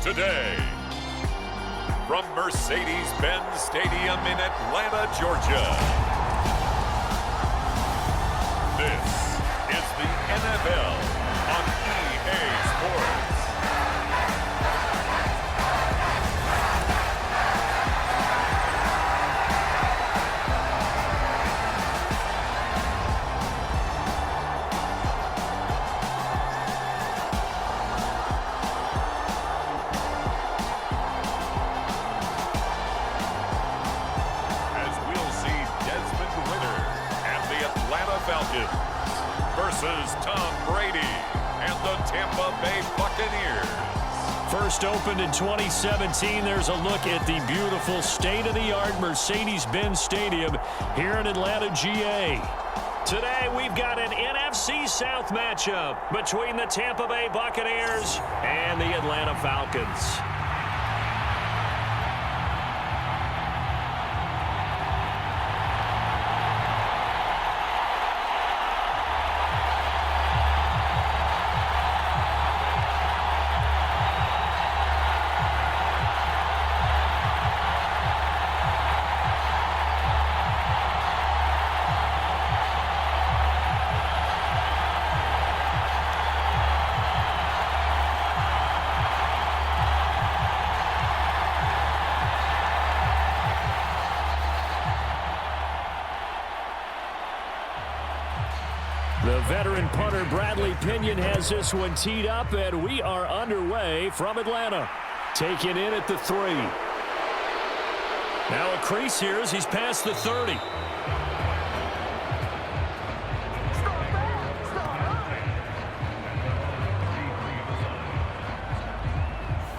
today. From Mercedes-Benz Stadium in Atlanta, Georgia. This is the NFL on EA Sports. Falcons versus Tom Brady and the Tampa Bay Buccaneers. First opened in 2017, there's a look at the beautiful state-of-the-art Mercedes-Benz Stadium here in Atlanta, GA. Today, we've got an NFC South matchup between the Tampa Bay Buccaneers and the Atlanta Falcons. The veteran punter Bradley Pinion has this one teed up, and we are underway from Atlanta. Taken in at the 3. Now a crease here as he's past the 30.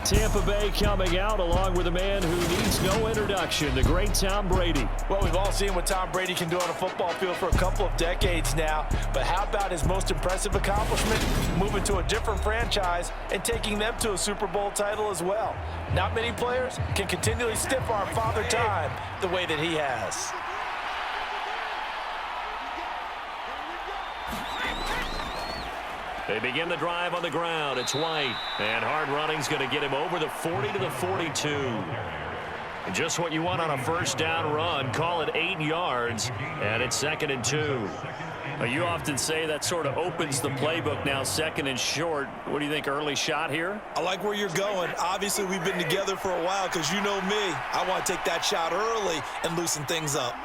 Tampa Bay coming out along with a man who needs no introduction, the great Tom Brady. Well, we've all seen what Tom Brady can do on a football field for a couple of decades now. But how about his most impressive accomplishment? Moving to a different franchise and taking them to a Super Bowl title as well. Not many players can continually stiff-arm Father Time the way that he has. They begin the drive on the ground. It's White. And hard running's going to get him over the 40 to the 42. And just what you want on a first down run. Call it 8 yards. And it's 2nd and 2. Now, you often say that sort of opens the playbook now, 2nd and short. What do you think, early shot here? I like where you're going. Obviously, we've been together for a while because you know me. I want to take that shot early and loosen things up.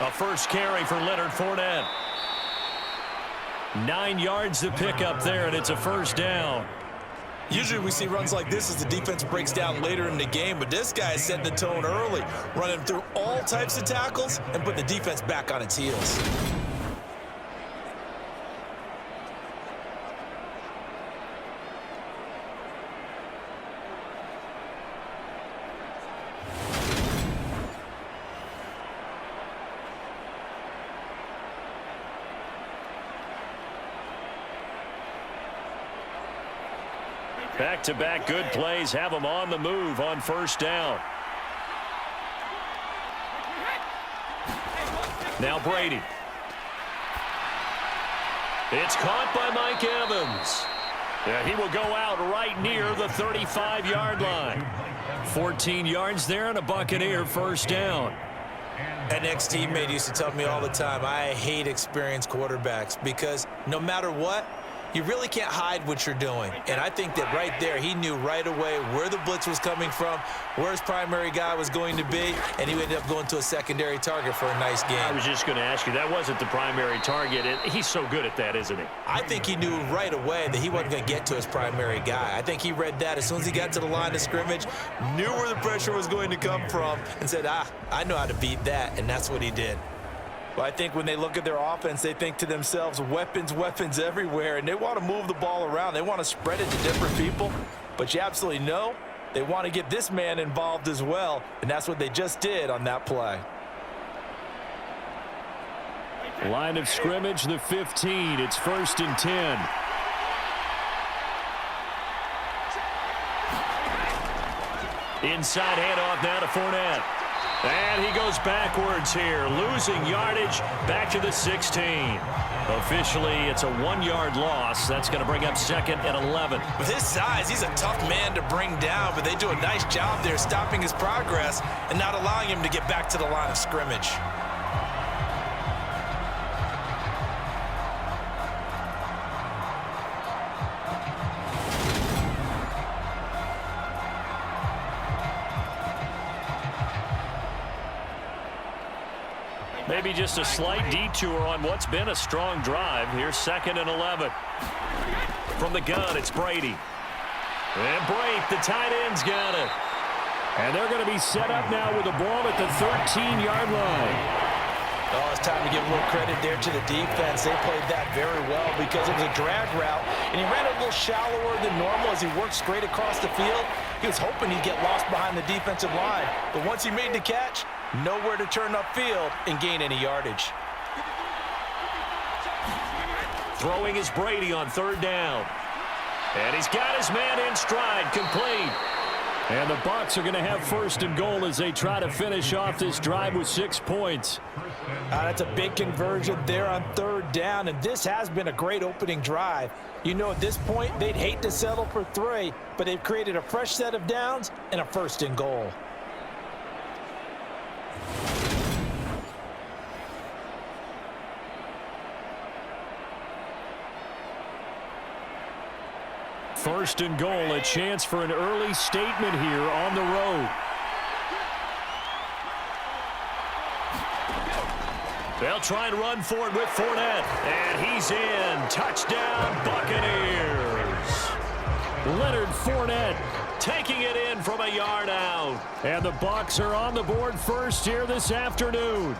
A first carry for Leonard Fournette. 9 yards to pick up there, and it's a first down. Usually we see runs like this as the defense breaks down later in the game, but this guy is setting the tone early, running through all types of tackles and put the defense back on its heels. Back-to-back good plays have them on the move on first down. Now Brady. It's caught by Mike Evans. Yeah, he will go out right near the 35-yard line. 14 yards there and a Buccaneer first down. An ex-teammate used to tell me all the time, I hate experienced quarterbacks because no matter what, you really can't hide what you're doing. And I think that right there, he knew right away where the blitz was coming from, where his primary guy was going to be, and he ended up going to a secondary target for a nice game. I was just going to ask you, that wasn't the primary target. He's so good at that, isn't he? I think he knew right away that he wasn't going to get to his primary guy. I think he read that as soon as he got to the line of scrimmage, knew where the pressure was going to come from, and said, I know how to beat that, and that's what he did. Well, I think when they look at their offense, they think to themselves, weapons, weapons everywhere, and they want to move the ball around. They want to spread it to different people, but you absolutely know they want to get this man involved as well, and that's what they just did on that play. Line of scrimmage, the 15. It's 1st and 10. Inside handoff now to Fournette. And he goes backwards here, losing yardage back to the 16. Officially, it's a 1-yard loss. That's going to bring up second and 11. With his size, he's a tough man to bring down, but they do a nice job there stopping his progress and not allowing him to get back to the line of scrimmage. Maybe just a slight detour on what's been a strong drive. Here's second and 11. From the gun, it's Brady. And Brake, the tight end's got it. And they're going to be set up now with the ball at the 13-yard line. Oh, it's time to give a little credit there to the defense. They played that very well because it was a drag route, and he ran a little shallower than normal as he worked straight across the field. He was hoping he'd get lost behind the defensive line, but once he made the catch, nowhere to turn upfield and gain any yardage. Throwing is Brady on third down. And he's got his man in stride, complete. And the Bucs are going to have first and goal as they try to finish off this drive with 6 points. That's a big conversion there on third down, and this has been a great opening drive. You know, at this point, they'd hate to settle for 3, but they've created a fresh set of downs and a first and goal. First and goal, a chance for an early statement here on the road. They'll try and run for it with Fournette. And he's in. Touchdown, Buccaneers. Leonard Fournette taking it in from a yard out. And the Bucs are on the board first here this afternoon.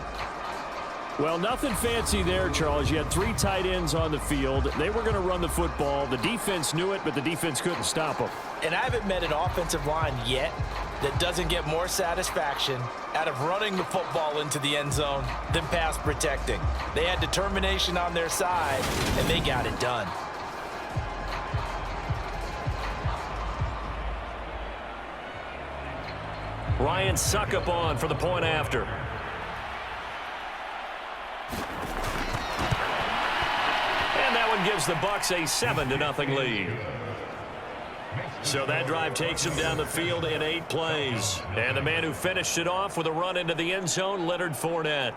Well, nothing fancy there, Charles. You had 3 tight ends on the field. They were going to run the football. The defense knew it, but the defense couldn't stop them. And I haven't met an offensive line yet that doesn't get more satisfaction out of running the football into the end zone than pass protecting. They had determination on their side, and they got it done. Ryan Suckup on for the point after. Gives the Bucs a 7-0 lead. So that drive takes him down the field in 8 plays. And the man who finished it off with a run into the end zone, Leonard Fournette.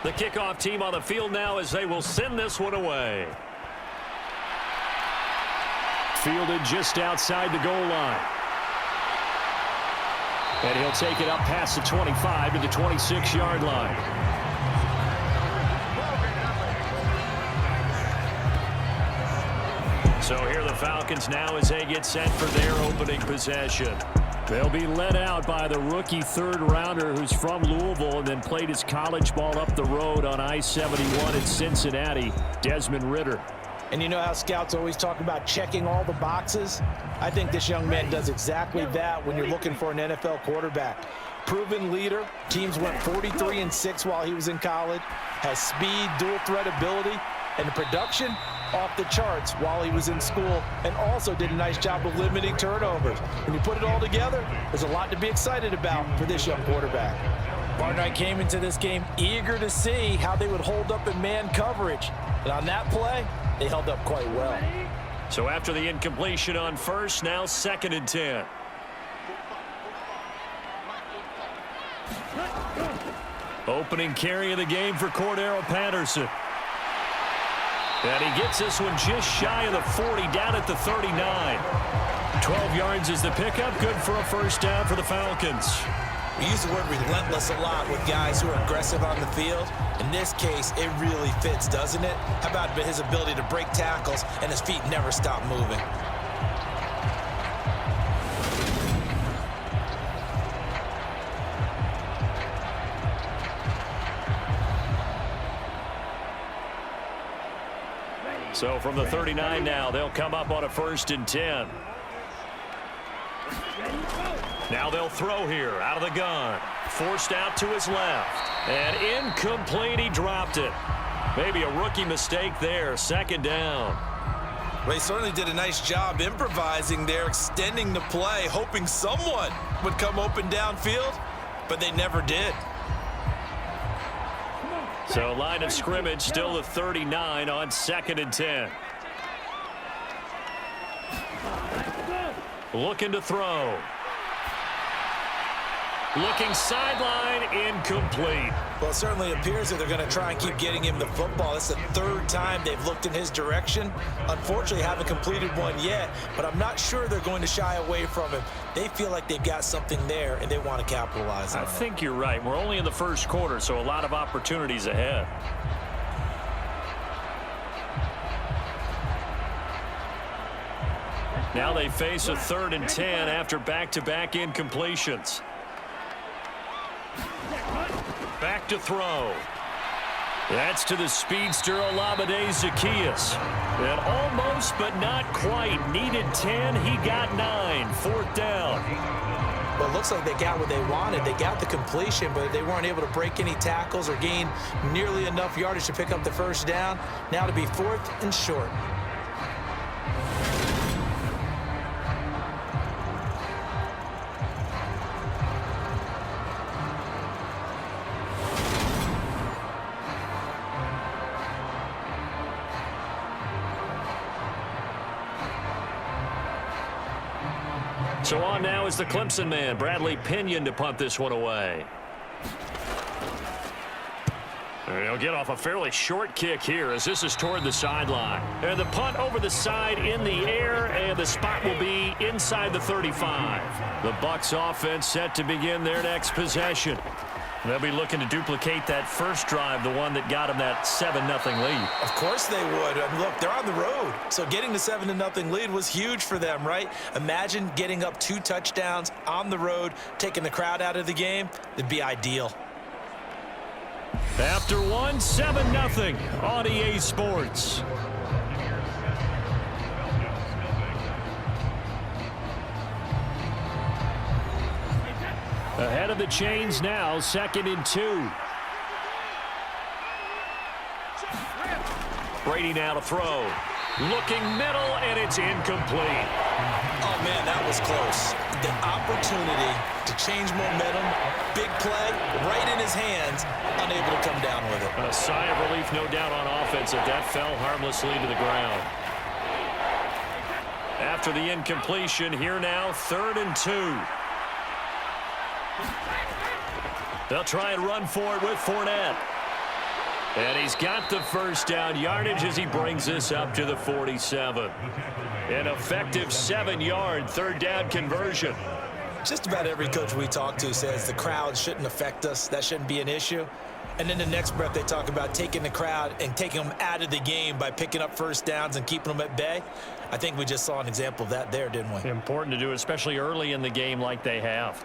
The kickoff team on the field now as they will send this one away. Fielded just outside the goal line. And he'll take it up past the 25 to the 26-yard line. So here are the Falcons now as they get set for their opening possession. They'll be led out by the rookie third-rounder who's from Louisville and then played his college ball up the road on I-71 in Cincinnati, Desmond Ridder. And you know how scouts always talk about checking all the boxes? I think this young man does exactly that when you're looking for an NFL quarterback. Proven leader. Teams went 43-6 while he was in college. Has speed, dual threat ability, and the production off the charts while he was in school, and also did a nice job of limiting turnovers. When you put it all together, there's a lot to be excited about for this young quarterback. Barnett came into this game eager to see how they would hold up in man coverage. And on that play, they held up quite well. So after the incompletion on first, now 2nd and 10. Opening carry of the game for Cordero Patterson. And he gets this one just shy of the 40, down at the 39. 12 yards is the pickup, good for a first down for the Falcons. We use the word relentless a lot with guys who are aggressive on the field. In this case, it really fits, doesn't it? How about his ability to break tackles and his feet never stop moving? So from the 39 now, they'll come up on a 1st and 10. Now they'll throw here out of the gun. Forced out to his left. And incomplete. He dropped it. Maybe a rookie mistake there. 2nd down. They certainly did a nice job improvising there, extending the play, hoping someone would come open downfield, but they never did. So line of scrimmage still the 39 on 2nd and 10. Looking to throw. Looking sideline, incomplete. Well, it certainly appears that they're going to try and keep getting him the football. It's the 3rd time they've looked in his direction. Unfortunately, haven't completed one yet, but I'm not sure they're going to shy away from him. They feel like they've got something there, and they want to capitalize on it. I think you're right. We're only in the 1st quarter, so a lot of opportunities ahead. Now they face a 3rd and 10 after back-to-back incompletions. Back to throw. That's to the speedster Olamide Zaccheaus. And almost but not quite. Needed 10. He got 9. 4th down. Well, it looks like they got what they wanted. They got the completion, but they weren't able to break any tackles or gain nearly enough yardage to pick up the 1st down. Now to be 4th and short. So on now is the Clemson man, Bradley Pinion, to punt this one away. He'll get off a fairly short kick here as this is toward the sideline. And the punt over the side in the air, and the spot will be inside the 35. The Bucs offense set to begin their next possession. They'll be looking to duplicate that first drive, the one that got them that 7-0 lead. Of course they would. And look, they're on the road. So getting the 7-0 lead was huge for them, right? Imagine getting up 2 touchdowns on the road, taking the crowd out of the game. It'd be ideal. After 1, 7-0 on EA Sports. Ahead of the chains now, 2nd and 2. Brady now to throw. Looking middle, and it's incomplete. Oh, man, that was close. The opportunity to change momentum, big play, right in his hands, unable to come down with it. A sigh of relief, no doubt, on offense if that fell harmlessly to the ground. After the incompletion, here now, 3rd and 2. They'll try and run for it with Fournette. And he's got the 1st down yardage as he brings this up to the 47. An effective 7-yard 3rd down conversion. Just about every coach we talk to says the crowd shouldn't affect us. That shouldn't be an issue. And then the next breath they talk about taking the crowd and taking them out of the game by picking up 1st downs and keeping them at bay. I think we just saw an example of that there, didn't we? Important to do, especially early in the game like they have.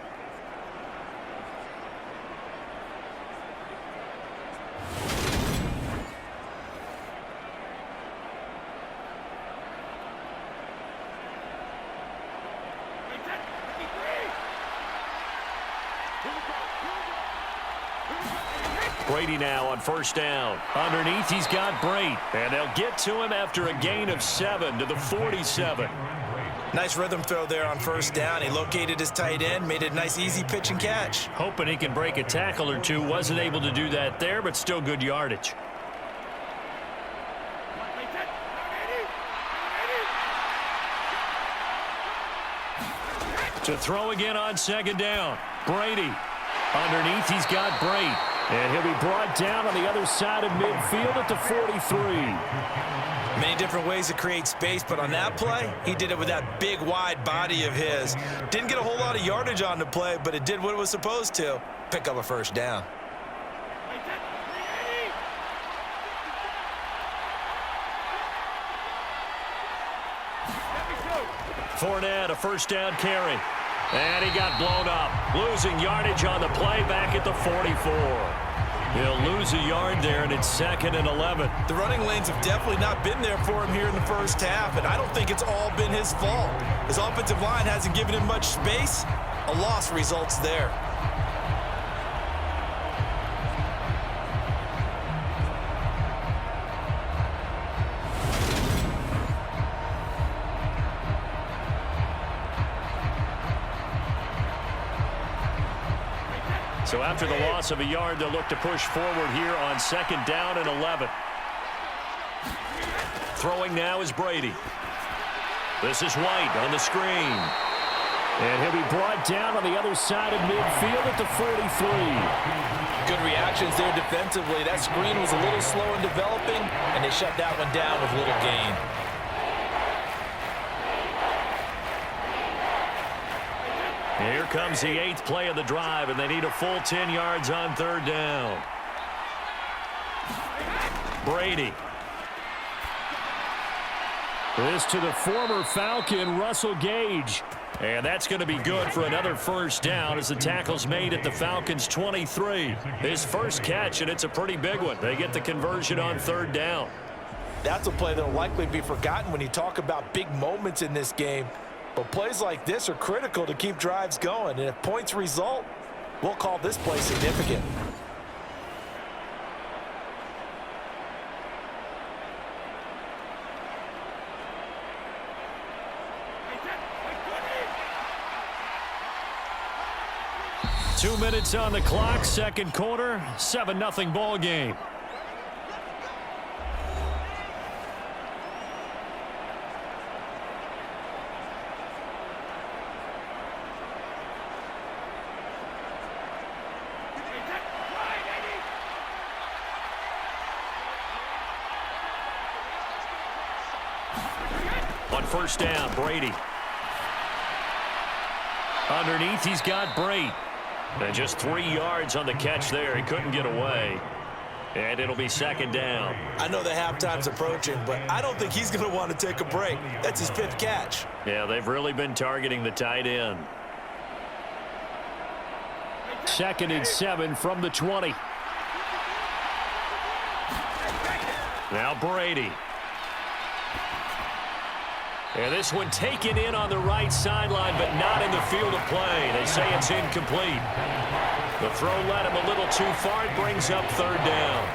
Brady now on 1st down. Underneath, he's got Brate. And they'll get to him after a gain of 7 to the 47. Nice rhythm throw there on 1st down. He located his tight end, made a nice easy pitch and catch. Hoping he can break a tackle or two. Wasn't able to do that there, but still good yardage. To throw again on 2nd down. Brady. Underneath, he's got Brate. And he'll be brought down on the other side of midfield at the 43. Many different ways to create space, but on that play, he did it with that big, wide body of his. Didn't get a whole lot of yardage on the play, but it did what it was supposed to. Pick up a 1st down. Fournette, a 1st down carry. And he got blown up. Losing yardage on the play back at the 44. He'll lose a yard there, and it's 2nd and 11. The running lanes have definitely not been there for him here in the first half, and I don't think it's all been his fault. His offensive line hasn't given him much space. A loss results there. So after the loss of a yard, they'll look to push forward here on 2nd down and 11. Throwing now is Brady. This is White on the screen. And he'll be brought down on the other side of midfield at the 43. Good reactions there defensively. That screen was a little slow in developing, and they shut that one down with little gain. Here comes the 8th play of the drive, and they need a full 10 yards on 3rd down. Brady. This to the former Falcon, Russell Gage. And that's going to be good for another first down as the tackle's made at the Falcons' 23. His first catch, and it's a pretty big one. They get the conversion on 3rd down. That's a play that will likely be forgotten when you talk about big moments in this game. But plays like this are critical to keep drives going. And if points result, we'll call this play significant. Two minutes on the clock, second quarter, 7-0 ball game. On first down, Brady. Underneath, he's got Brate. And just 3 yards on the catch there. He couldn't get away. And it'll be 2nd down. I know the halftime's approaching, but I don't think he's going to want to take a break. That's his 5th catch. Yeah, they've really been targeting the tight end. 2nd and 7 from the 20. Now Brady. And this one taken in on the right sideline, but not in the field of play. They say it's incomplete. The throw led him a little too far. It brings up 3rd down.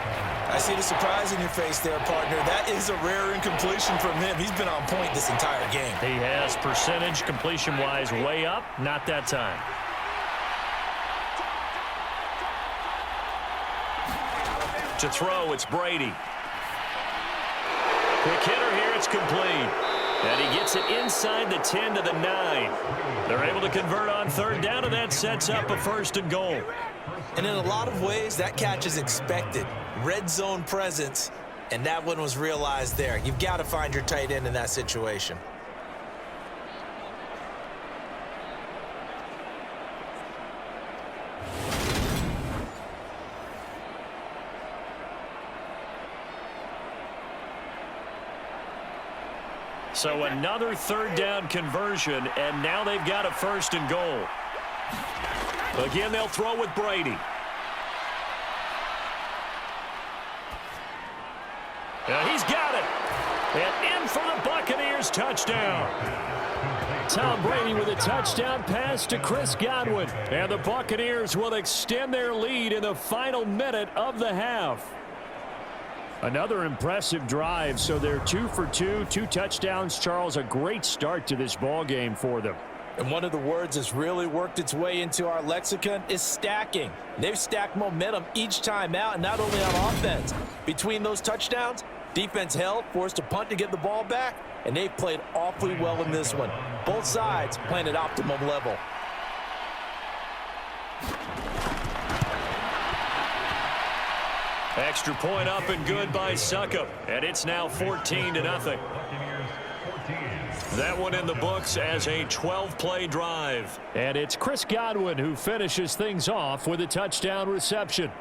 I see the surprise in your face there, partner. That is a rare incompletion from him. He's been on point this entire game. He has percentage completion-wise way up. Not that time. To throw, it's Brady. Quick hitter here, it's complete. And he gets it inside the 10 to the 9. They're able to convert on 3rd down, and that sets up a 1st and goal. And in a lot of ways, that catch is expected. Red zone presence, and that one was realized there. You've got to find your tight end in that situation. So another 3rd down conversion, and now they've got a 1st and goal. Again, they'll throw with Brady. And he's got it. And in for the Buccaneers touchdown. Tom Brady with a touchdown pass to Chris Godwin. And the Buccaneers will extend their lead in the final minute of the half. Another impressive drive, so they're 2 for 2, 2 touchdowns. Charles, a great start to this ball game for them. And one of the words that's really worked its way into our lexicon is stacking. They've stacked momentum each time out, and not only on offense. Between those touchdowns, defense held, forced a punt to get the ball back, and they've played awfully well in this one. Both sides playing at optimum level. Extra point up and good by Succop. And it's now 14-0. That one in the books as a 12-play drive. And it's Chris Godwin who finishes things off with a touchdown reception.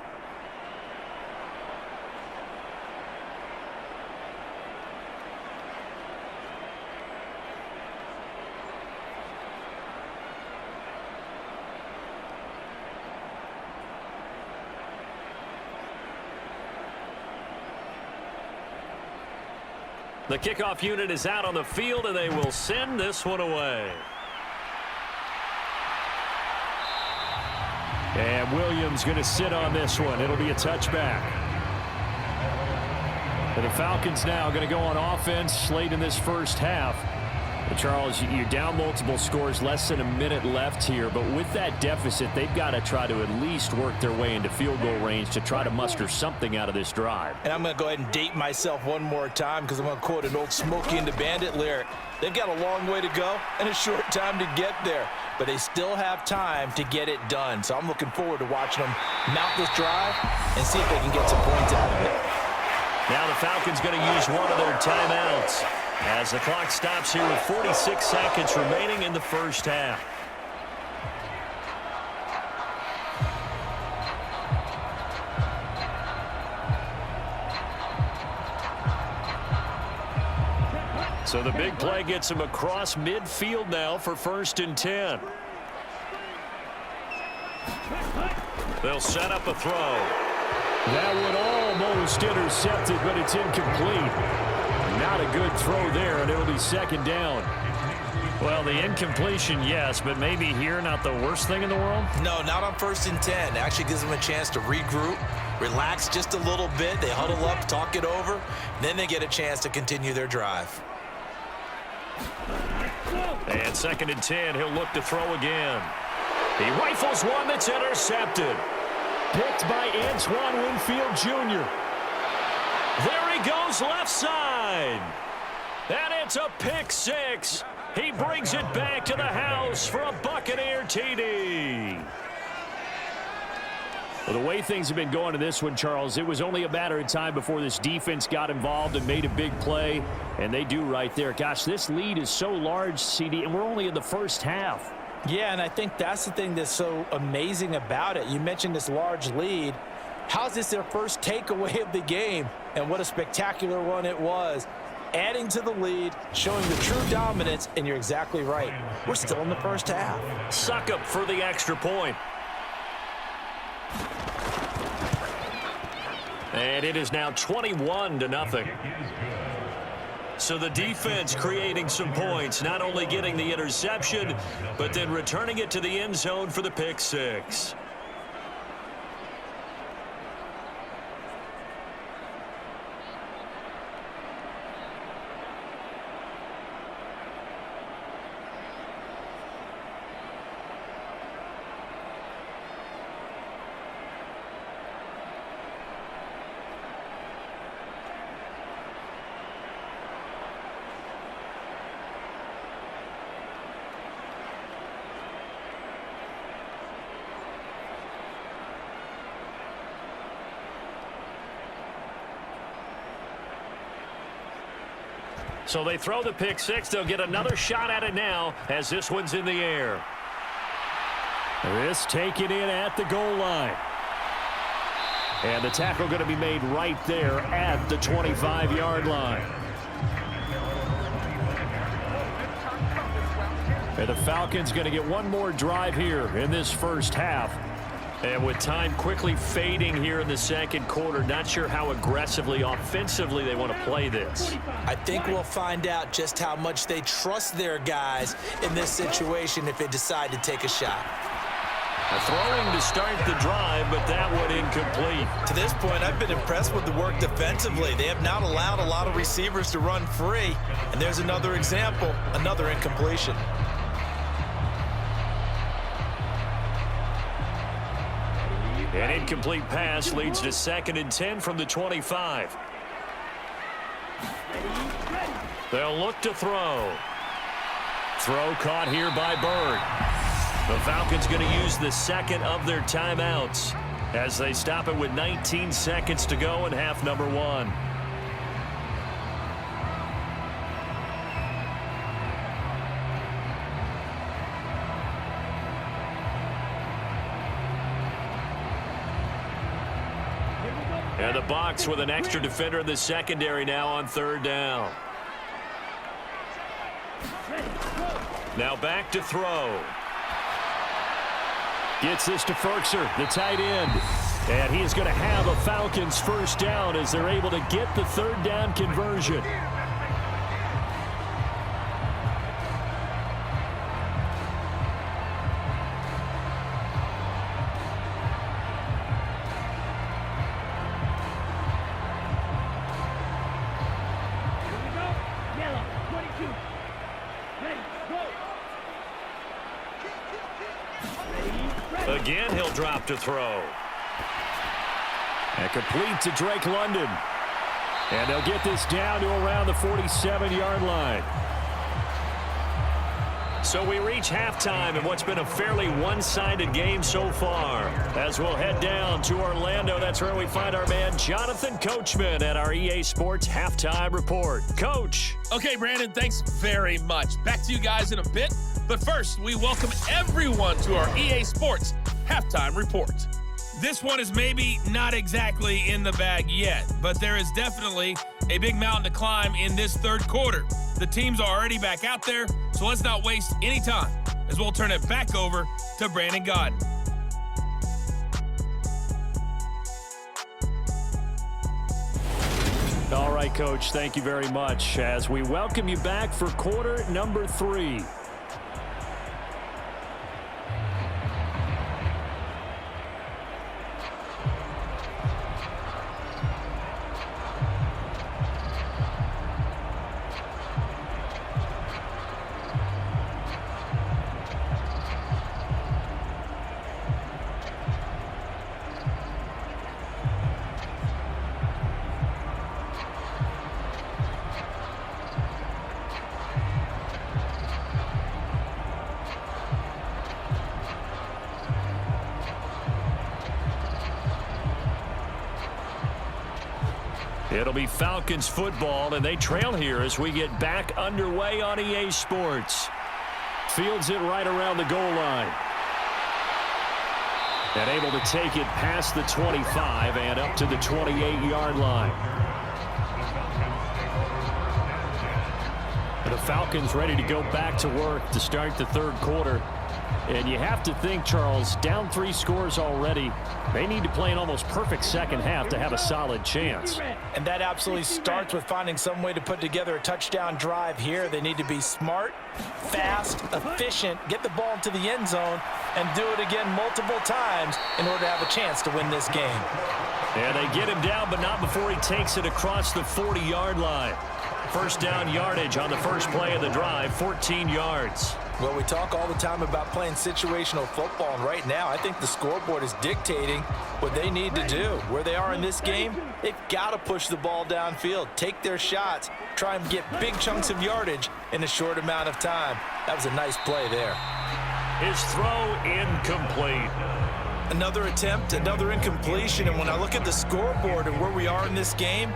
The kickoff unit is out on the field, and they will send this one away. And Williams going to sit on this one. It'll be a touchback. And the Falcons now going to go on offense late in this first half. But Charles, you're down multiple scores, less than a minute left here. But with that deficit, they've got to try to at least work their way into field goal range to try to muster something out of this drive. And I'm going to go ahead and date myself one more time because I'm going to quote an old Smokey and the Bandit lyric. They've got a long way to go and a short time to get there. But they still have time to get it done. So I'm looking forward to watching them mount this drive and see if they can get some points out of it. Now the Falcons going to use one of their timeouts as the clock stops here with 46 seconds remaining in the first half. So the big play gets him across midfield now for 1st and 10. They'll set up a throw. That one almost intercepted, but it's incomplete. Not a good throw there, and it'll be 2nd down. Well, the incompletion, yes, but maybe here not the worst thing in the world? No, not on 1st and 10. It actually gives them a chance to regroup, relax just a little bit. They huddle up, talk it over, then they get a chance to continue their drive. And 2nd and 10, he'll look to throw again. He rifles one that's intercepted. Picked by Antoine Winfield Jr. There he goes left side. And it's a pick six. He brings it back to the house for a Buccaneer TD. Well, the way things have been going in this one, Charles, it was only a matter of time before this defense got involved and made a big play, and they do right there. Gosh, this lead is so large, CD, and we're only in the first half. Yeah, and I think that's the thing that's so amazing about it. You mentioned this large lead. How's this their first takeaway of the game? And what a spectacular one it was. Adding to the lead, showing the true dominance, and you're exactly right. We're still in the first half. Suck up for the extra point. And it is now 21-0. So the defense creating some points, not only getting the interception, but then returning it to the end zone for the pick six. So they throw the pick six. They'll get another shot at it now as this one's in the air. This taken in at the goal line. And the tackle going to be made right there at the 25-yard line. And the Falcons going to get one more drive here in this first half. And with time quickly fading here in the second quarter, not sure how aggressively, offensively they want to play this. I think we'll find out just how much they trust their guys in this situation if they decide to take a shot. A throwing to start the drive, but that one incomplete. To this point, I've been impressed with the work defensively. They have not allowed a lot of receivers to run free. And there's another example, another incompletion. An incomplete pass leads to 2nd and 10 from the 25. They'll look to throw. Throw caught here by Bird. The Falcons going to use the second of their timeouts as they stop it with 19 seconds to go in half number one. And the Bucs with an extra defender in the secondary now on 3rd down. Now back to throw. Gets this to Ferkser, the tight end. And he is going to have a Falcons first down as they're able to get the 3rd down conversion. drop to throw. And complete to Drake London. And they'll get this down to around the 47-yard line. So we reach halftime in what's been a fairly one-sided game so far. As we'll head down to Orlando, that's where we find our man Jonathan Coachman at our EA Sports Halftime Report. Coach. Okay, Brandon, thanks very much. Back to you guys in a bit. But first, we welcome everyone to our EA Sports Halftime Report. This one is maybe not exactly in the bag yet, but there is definitely a big mountain to climb in this third quarter. The teams are already back out there, so let's not waste any time as we'll turn it back over to Brandon Godden. All right, Coach, thank you very much as we welcome you back for quarter number 3. It'll be Falcons football, and they trail here as we get back underway on EA Sports. Fields it right around the goal line. And able to take it past the 25 and up to the 28-yard line. The Falcons ready to go back to work to start the third quarter. And you have to think, Charles, down 3 scores already. They need to play an almost perfect second half to have a solid chance. And that absolutely starts with finding some way to put together a touchdown drive here. They need to be smart, fast, efficient, get the ball into the end zone, and do it again multiple times in order to have a chance to win this game. And they get him down, but not before he takes it across the 40-yard line. First down yardage on the first play of the drive, 14 yards. Well, we talk all the time about playing situational football, and right now I think the scoreboard is dictating what they need to do. Where they are in this game, they've got to push the ball downfield, take their shots, try and get big chunks of yardage in a short amount of time. That was a nice play there. His throw incomplete. Another attempt, another incompletion, and when I look at the scoreboard and where we are in this game,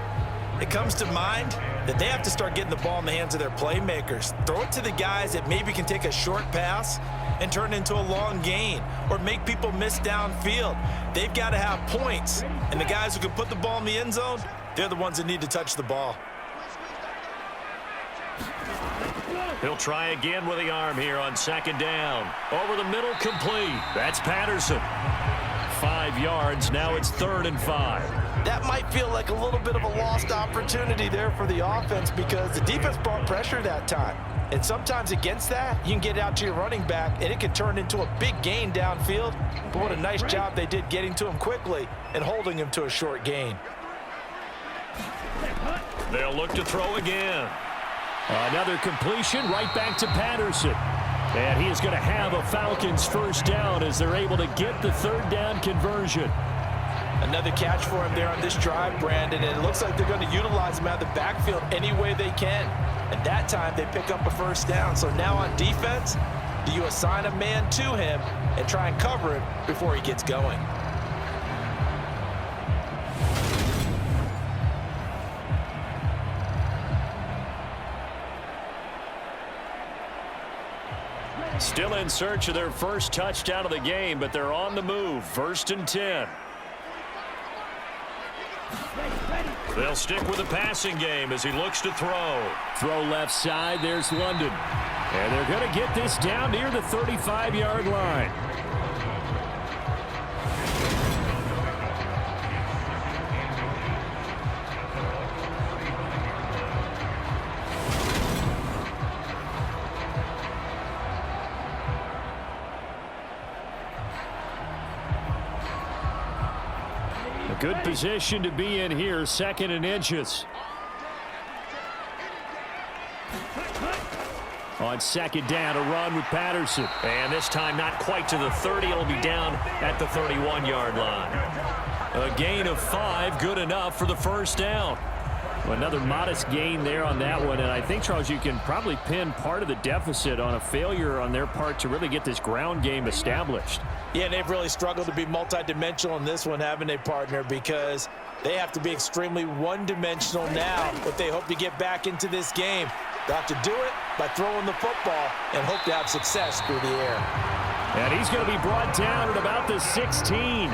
it comes to mind that they have to start getting the ball in the hands of their playmakers. Throw it to the guys that maybe can take a short pass and turn it into a long gain or make people miss downfield. They've got to have points, and the guys who can put the ball in the end zone, they're the ones that need to touch the ball. He'll try again with the arm here on second down. Over the middle, complete. That's Patterson. 5 yards. Now it's 3rd and 5. That might feel like a little bit of a lost opportunity there for the offense because the defense brought pressure that time. And sometimes against that, you can get out to your running back, and it can turn into a big gain downfield. But what a nice job they did getting to him quickly and holding him to a short gain. They'll look to throw again. Another completion right back to Patterson. And he is going to have a Falcons first down as they're able to get the 3rd down conversion. Another catch for him there on this drive, Brandon, and it looks like they're going to utilize him out of the backfield any way they can. And that time they pick up a first down. So now on defense, do you assign a man to him and try and cover him before he gets going? Still in search of their first touchdown of the game, but they're on the move. 1st and 10. They'll stick with the passing game as he looks to throw. Throw left side. There's London. And they're going to get this down near the 35-yard line. Good position to be in here, 2nd and inches. On second down, a run with Patterson. And this time not quite to the 30. It'll be down at the 31-yard line. A gain of 5, good enough for the first down. Well, another modest gain there on that one, and I think, Charles, you can probably pin part of the deficit on a failure on their part to really get this ground game established. Yeah, they've really struggled to be multidimensional in this one, haven't they, partner? Because they have to be extremely one-dimensional now if they hope to get back into this game. They'll have to do it by throwing the football and hope to have success through the air. And he's going to be brought down at about the 16.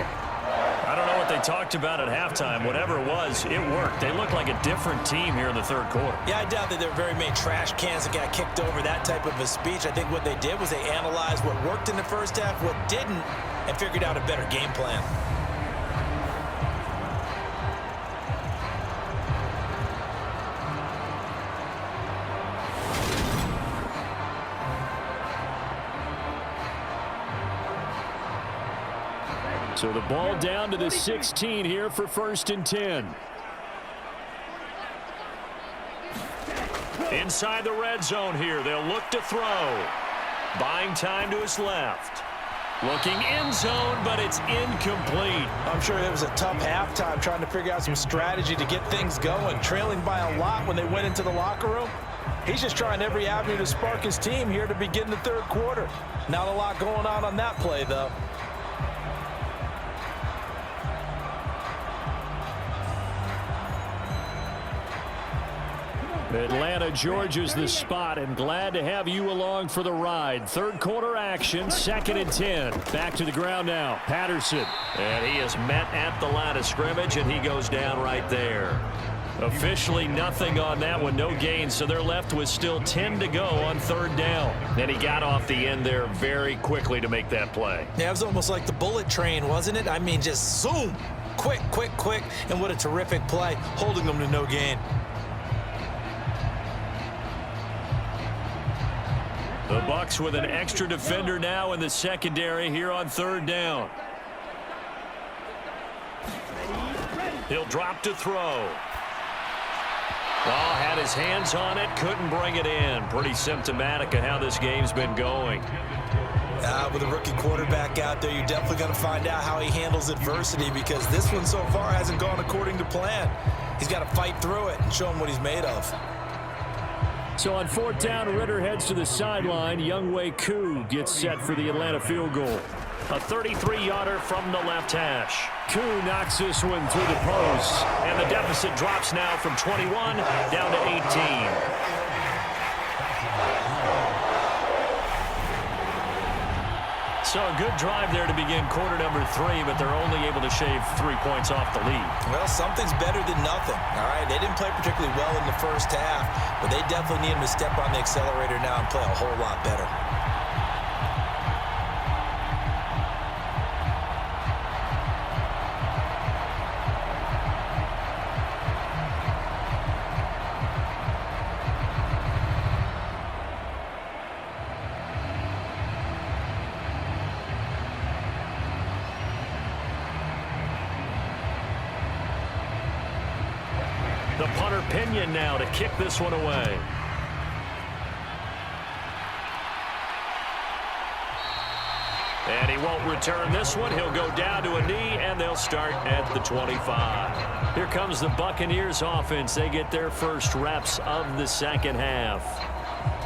I don't know what they talked about at halftime. Whatever it was, it worked. They look like a different team here in the third quarter. Yeah, I doubt that there are very many trash cans that got kicked over, that type of a speech. I think what they did was they analyzed what worked in the first half, what didn't, and figured out a better game plan. So the ball down to the 16 here for 1st and 10. Inside the red zone here. They'll look to throw. Buying time to his left. Looking end zone, but it's incomplete. I'm sure it was a tough halftime trying to figure out some strategy to get things going. Trailing by a lot when they went into the locker room. He's just trying every avenue to spark his team here to begin the third quarter. Not a lot going on that play, though. Atlanta, Georgia's the spot, and glad to have you along for the ride. Third quarter action, 2nd and 10. Back to the ground now. Patterson. And he is met at the line of scrimmage, and he goes down right there. Officially nothing on that one, no gain, so they're left with still 10 to go on 3rd down. And he got off the end there very quickly to make that play. Yeah, it was almost like the bullet train, wasn't it? I mean, just zoom. Quick, quick, quick, and what a terrific play, holding them to no gain. The Bucs with an extra defender now in the secondary here on 3rd down. He'll drop to throw. Oh, had his hands on it, couldn't bring it in. Pretty symptomatic of how this game's been going. With a rookie quarterback out there, you're definitely going to find out how he handles adversity, because this one so far hasn't gone according to plan. He's got to fight through it and show him what he's made of. So on 4th down, Ritter heads to the sideline. Younghoe Koo gets set for the Atlanta field goal. A 33-yarder from the left hash. Koo knocks this one through the post. And the deficit drops now from 21 down to 18. So a good drive there to begin quarter number 3, but they're only able to shave 3 points off the lead. Well, something's better than nothing, all right? They didn't play particularly well in the first half, but they definitely need him to step on the accelerator now and play a whole lot better. The punter Pinion now to kick this one away. And he won't return this one. He'll go down to a knee, and they'll start at the 25. Here comes the Buccaneers offense. They get their first reps of the second half.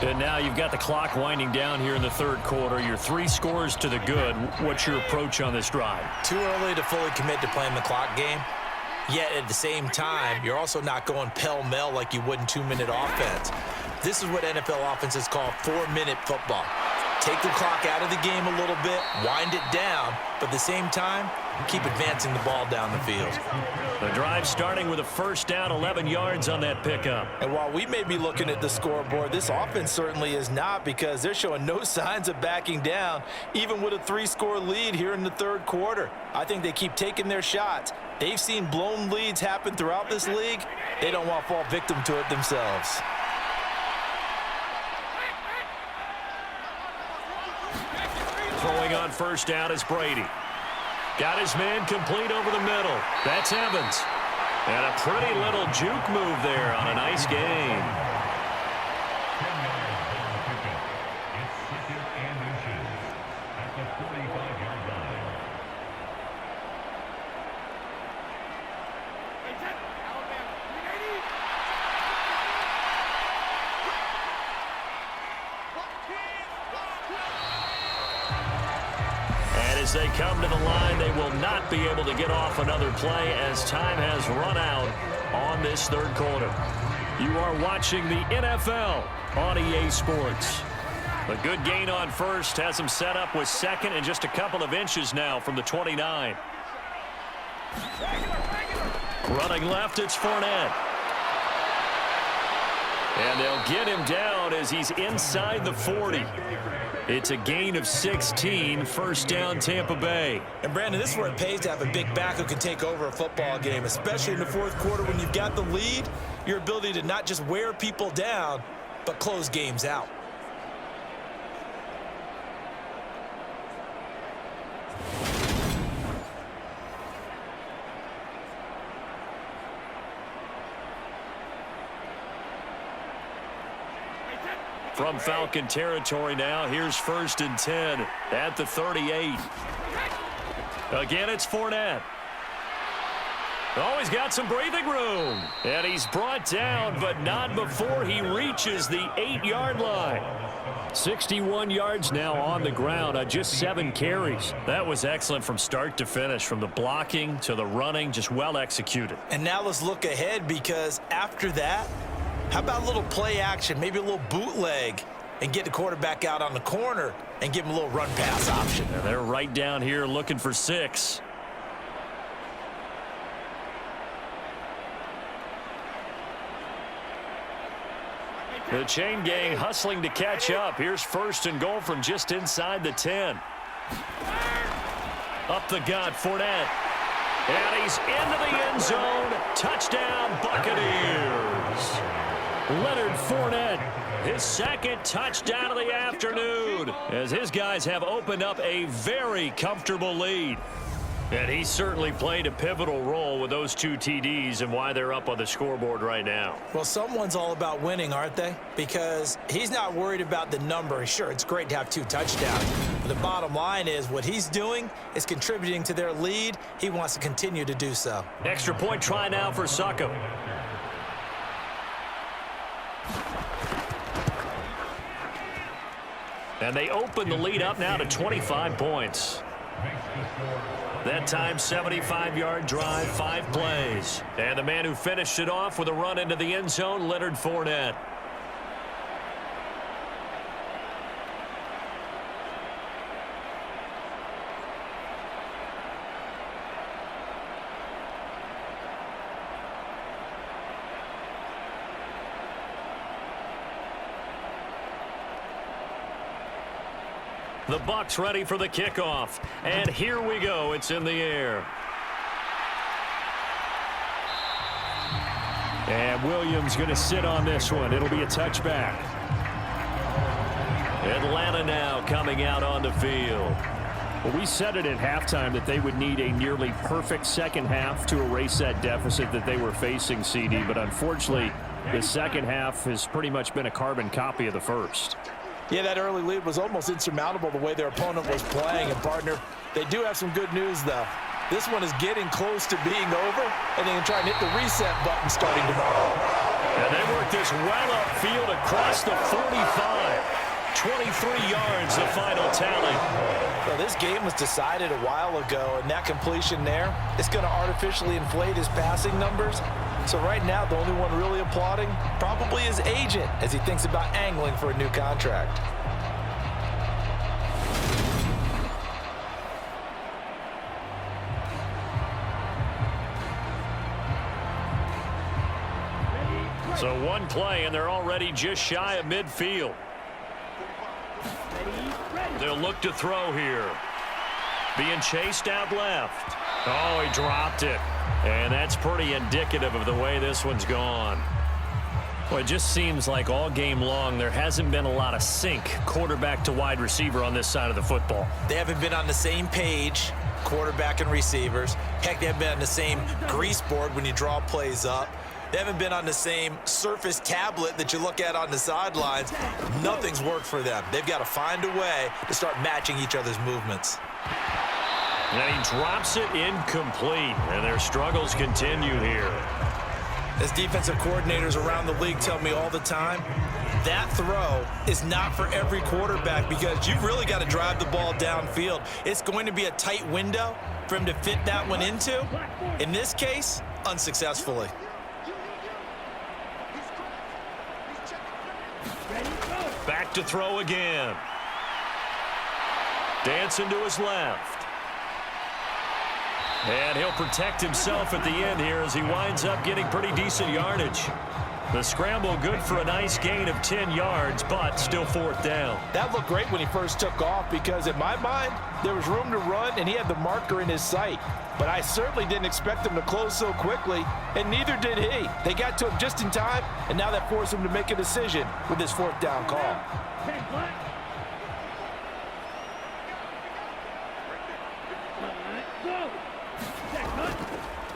And now you've got the clock winding down here in the third quarter. You're 3 scores to the good. What's your approach on this drive? Too early to fully commit to playing the clock game. Yet at the same time, you're also not going pell-mell like you would in 2-minute offense. This is what NFL offenses call 4-minute football. Take the clock out of the game a little bit, wind it down, but at the same time, keep advancing the ball down the field. The drive starting with a first down, 11 yards on that pickup. And while we may be looking at the scoreboard, this offense certainly is not, because they're showing no signs of backing down, even with a 3-score lead here in the third quarter. I think they keep taking their shots. They've seen blown leads happen throughout this league. They don't want to fall victim to it themselves. Throwing on first down is Brady. Got his man complete over the middle. That's Evans. And a pretty little juke move there on a nice game. as they come to the line. They will not be able to get off another play as time has run out on this third quarter. You are watching the NFL on EA Sports. A good gain on first has him set up with second and just a couple of inches now from the 29. Running left, it's Fournette. And they'll get him down as he's inside the 40. It's a gain of 16, first down Tampa Bay. And Brandon, this is where it pays to have a big back who can take over a football game, especially in the fourth quarter when you've got the lead, your ability to not just wear people down, but close games out. From Falcon territory now, here's 1st and 10 at the 38. Again, it's Fournette. Oh, he's got some breathing room. And he's brought down, but not before he reaches the 8-yard line. 61 yards now on the ground on just 7 carries. That was excellent from start to finish, from the blocking to the running, just well executed. And now let's look ahead, because after that, how about a little play action, maybe a little bootleg, and get the quarterback out on the corner and give him a little run pass option. And they're right down here looking for 6. The chain gang hustling to catch up. Here's 1st and goal from just inside the 10. Up the gut, Fournette. And he's into the end zone. Touchdown, Buccaneers. Leonard Fournette, his second touchdown of the afternoon, as his guys have opened up a very comfortable lead. And he certainly played a pivotal role with those 2 TDs and why they're up on the scoreboard right now. Well, someone's all about winning, aren't they? Because he's not worried about the number. Sure, it's great to have 2 touchdowns. But the bottom line is what he's doing is contributing to their lead. He wants to continue to do so. Extra point try now for Succop. And they open the lead up now to 25 points. That time, 75-yard drive, 5 plays. And the man who finished it off with a run into the end zone, Leonard Fournette. The Bucs ready for the kickoff. And here we go. It's in the air. And Williams going to sit on this one. It'll be a touchback. Atlanta now coming out on the field. Well, we said it at halftime that they would need a nearly perfect second half to erase that deficit that they were facing, CD. But unfortunately, the second half has pretty much been a carbon copy of the first. Yeah, that early lead was almost insurmountable the way their opponent was playing. And, partner, they do have some good news, though. This one is getting close to being over, and they can try and hit the reset button starting tomorrow. And they work this well upfield across the 45. 23 yards, the final tally. Well, this game was decided a while ago, and that completion there is going to artificially inflate his passing numbers. So right now, the only one really applauding probably his agent as he thinks about angling for a new contract. So one play, and they're already just shy of midfield. They'll look to throw here. Being chased out left. Oh, he dropped it. And that's pretty indicative of the way this one's gone. Well, it just seems like all game long there hasn't been a lot of sync quarterback to wide receiver on this side of the football. They haven't been on the same page, quarterback and receivers. Heck, they haven't been on the same grease board when you draw plays up. They haven't been on the same Surface tablet that you look at on the sidelines. Nothing's worked for them. They've got to find a way to start matching each other's movements. And he drops it incomplete, and their struggles continue here. As defensive coordinators around the league tell me all the time, that throw is not for every quarterback because you've really got to drive the ball downfield. It's going to be a tight window for him to fit that one into. In this case, unsuccessfully. Back to throw again. Dancing to his left. And he'll protect himself at the end here as he winds up getting pretty decent yardage. The scramble good for a nice gain of 10 yards, but still fourth down. That looked great when he first took off because in my mind, there was room to run and he had the marker in his sight. But I certainly didn't expect him to close so quickly, and neither did he. They got to him just in time, and now that forced him to make a decision with his fourth down call.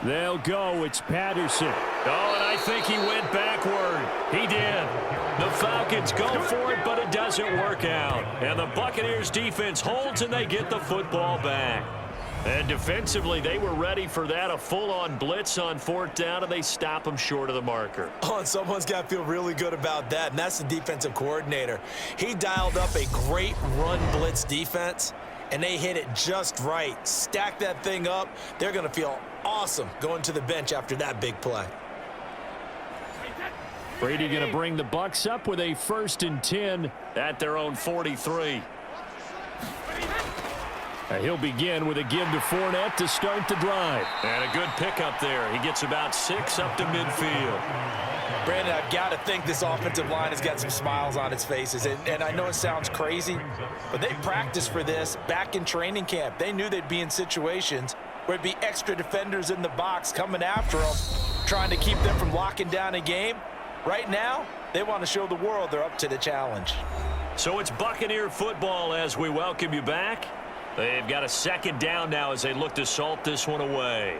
They'll go. It's Patterson. Oh, and I think he went backward. He did. The Falcons go for it, but it doesn't work out. And the Buccaneers defense holds, and they get the football back. And defensively, they were ready for that, a full-on blitz on fourth down, and they stop them short of the marker. Oh, and someone's got to feel really good about that, and that's the defensive coordinator. He dialed up a great run blitz defense, and they hit it just right. Stack that thing up. They're going to feel awesome going to the bench after that big play. Brady going to bring the Bucs up with a 1st and 10 at their own 43. He'll begin with a give to Fournette to start the drive. And a good pickup there. He gets about 6 up to midfield. Brandon, I've got to think this offensive line has got some smiles on its faces. And I know it sounds crazy, but they practiced for this back in training camp. They knew they'd be in situations where it'd be extra defenders in the box coming after them, trying to keep them from locking down a game. Right now, they want to show the world they're up to the challenge. So it's Buccaneer football as we welcome you back. They've got a 2nd down now as they look to salt this one away.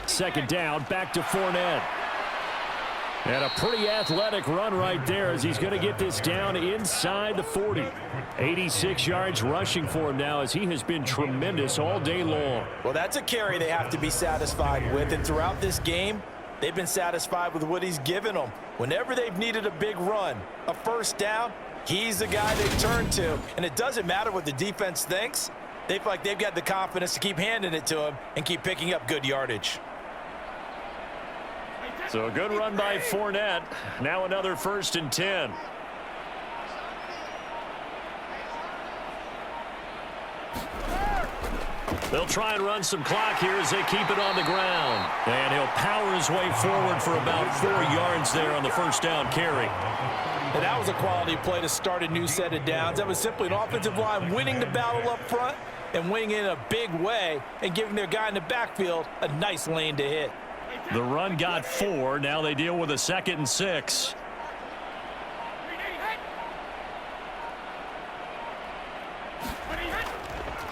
Second down, back to Fournette. And a pretty athletic run right there as he's going to get this down inside the 40. 86 yards rushing for him now as he has been tremendous all day long. Well, that's a carry they have to be satisfied with. And throughout this game, they've been satisfied with what he's given them. Whenever they've needed a big run, a 1st down, he's the guy they turn to. And it doesn't matter what the defense thinks. They feel like they've got the confidence to keep handing it to him and keep picking up good yardage. So a good run by Fournette. Now another 1st and 10. They'll try and run some clock here as they keep it on the ground. And he'll power his way forward for about 4 yards there on the 1st down carry. And that was a quality play to start a new set of downs. That was simply an offensive line winning the battle up front and winning in a big way and giving their guy in the backfield a nice lane to hit. The run got 4. Now they deal with a 2nd and 6.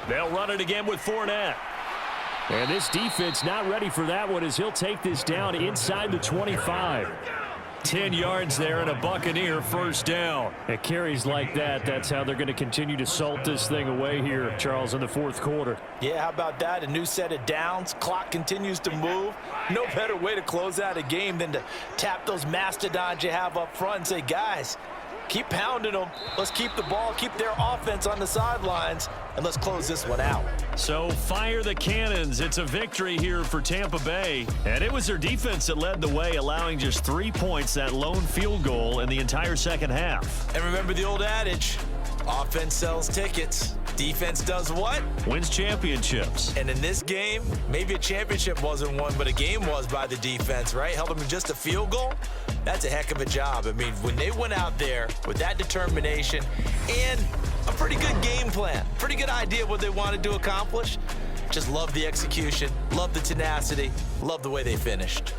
They'll run it again with Fournette. And this defense not ready for that one as he'll take this down inside the 25. 10 yards there and a Buccaneer 1st down. It carries like that. That's how they're going to continue to salt this thing away here, Charles, in the 4th quarter. Yeah, how about that? A new set of downs. Clock continues to move. No better way to close out a game than to tap those mastodons you have up front and say, guys, keep pounding them. Let's keep the ball, keep their offense on the sidelines, and let's close this one out. So fire the cannons. It's a victory here for Tampa Bay. And it was their defense that led the way, allowing just 3 points, that lone field goal in the entire 2nd half. And remember the old adage, offense sells tickets. Defense does what? Wins championships. And in this game, maybe a championship wasn't won, but a game was by the defense, right? Held them to just a field goal. That's a heck of a job. I mean, when they went out there with that determination and a pretty good game plan, pretty good idea what they wanted to accomplish, just love the execution, love the tenacity, love the way they finished.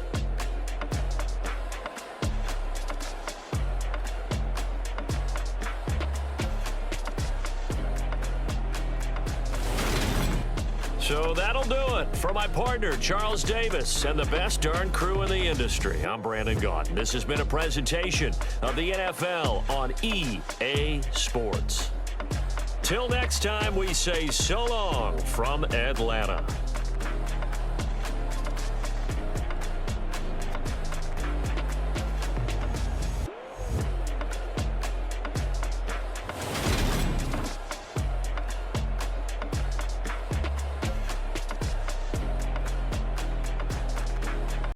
So that'll do it. For my partner, Charles Davis, and the best darn crew in the industry, I'm Brandon Gaudin. This has been a presentation of the NFL on EA Sports. Till next time, we say so long from Atlanta.